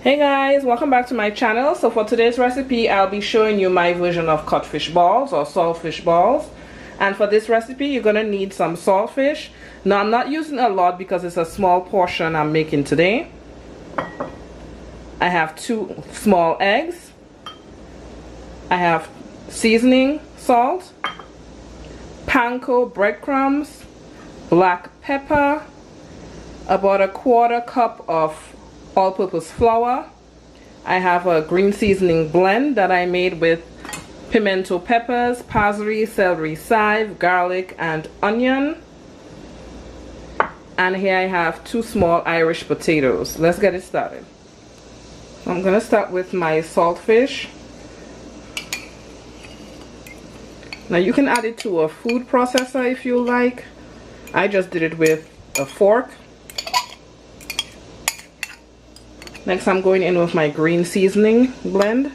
Hey guys, welcome back to my channel. So for today's recipe, I'll be showing you my version of codfish balls or saltfish balls. And for this recipe, you're gonna need some saltfish. Now I'm not using a lot because it's a small portion I'm making today. I have 2 small eggs. I have seasoning salt, panko breadcrumbs, black pepper, about a 1/4 cup of all-purpose flour. I have a green seasoning blend that I made with pimento peppers, parsley, celery chive, garlic, and onion. And here I have 2 small Irish potatoes. Let's get it started. I'm gonna start with my saltfish. Now you can add it to a food processor if you like. I just did it with a fork. Next, I'm going in with my green seasoning blend.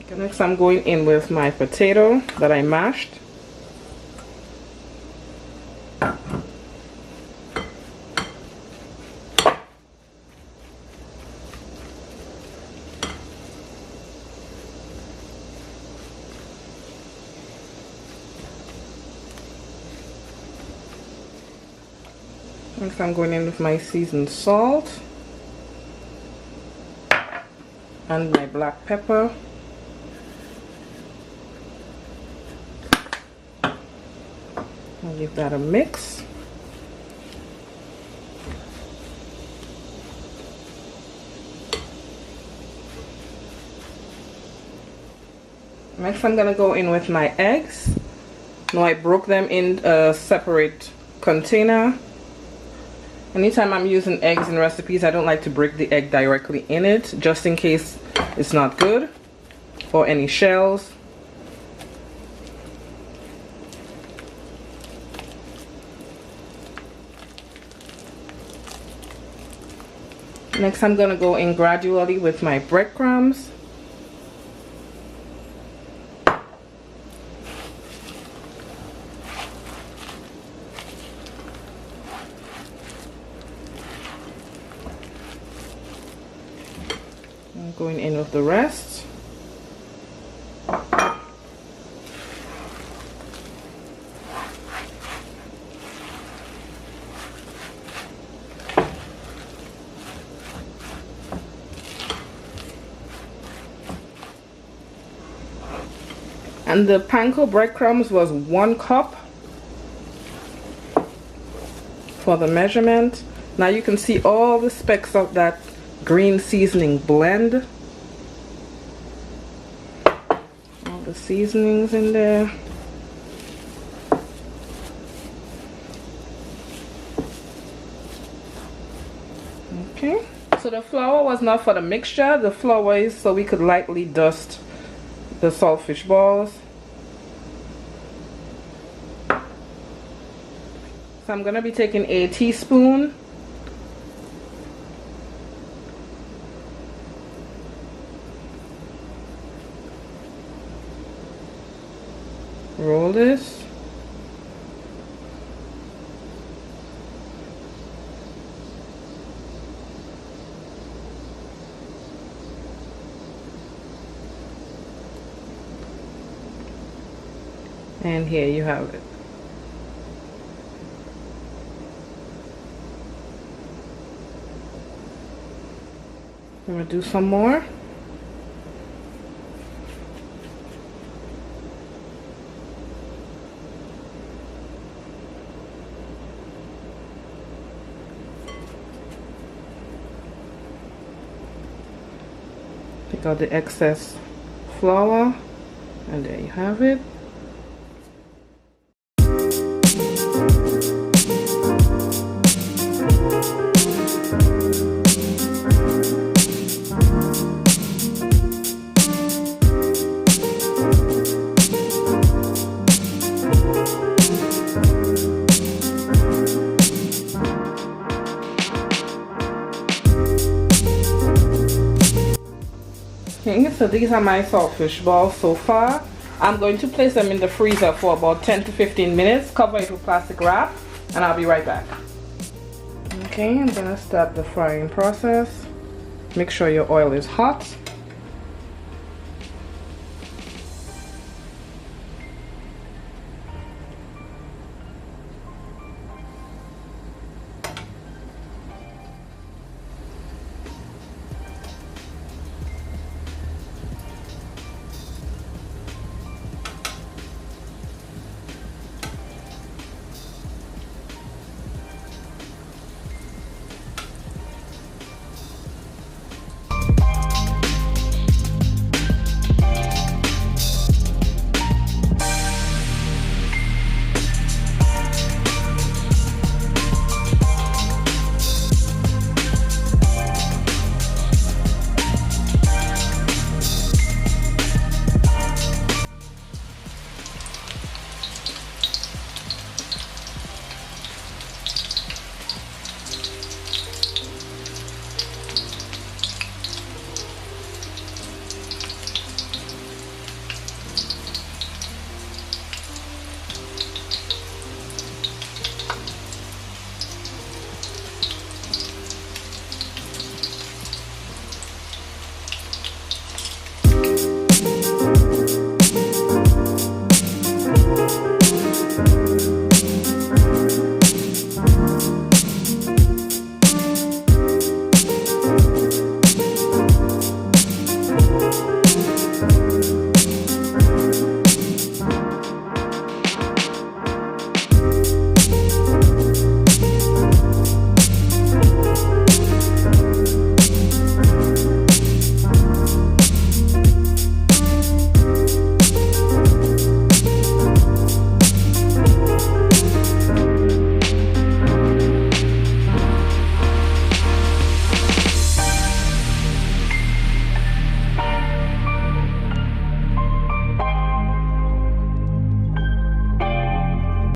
Okay, next, I'm going in with my potato that I mashed. Next, I'm going in with my seasoned salt and my black pepper. I'll give that a mix. Next, I'm going to go in with my eggs. Now I broke them in a separate container. Anytime I'm using eggs in recipes, I don't like to break the egg directly in it, just in case it's not good, or any shells. Next, I'm going to go in gradually with my breadcrumbs. I'm going in with the rest. And the panko breadcrumbs was 1 cup for the measurement. Now you can see all the specks of that green seasoning blend. All the seasonings in there. Okay. So the flour was not for the mixture. The flour is so we could lightly dust the saltfish balls. So I'm going to be taking a teaspoon roll this. And here you have it. I'm going to do some more. Take out the excess flour, and there you have it. so these are my saltfish balls so far. I'm going to place them in the freezer for about 10 to 15 minutes, cover it with plastic wrap, and I'll be right back. Okay, I'm gonna start the frying process. Make sure your oil is hot.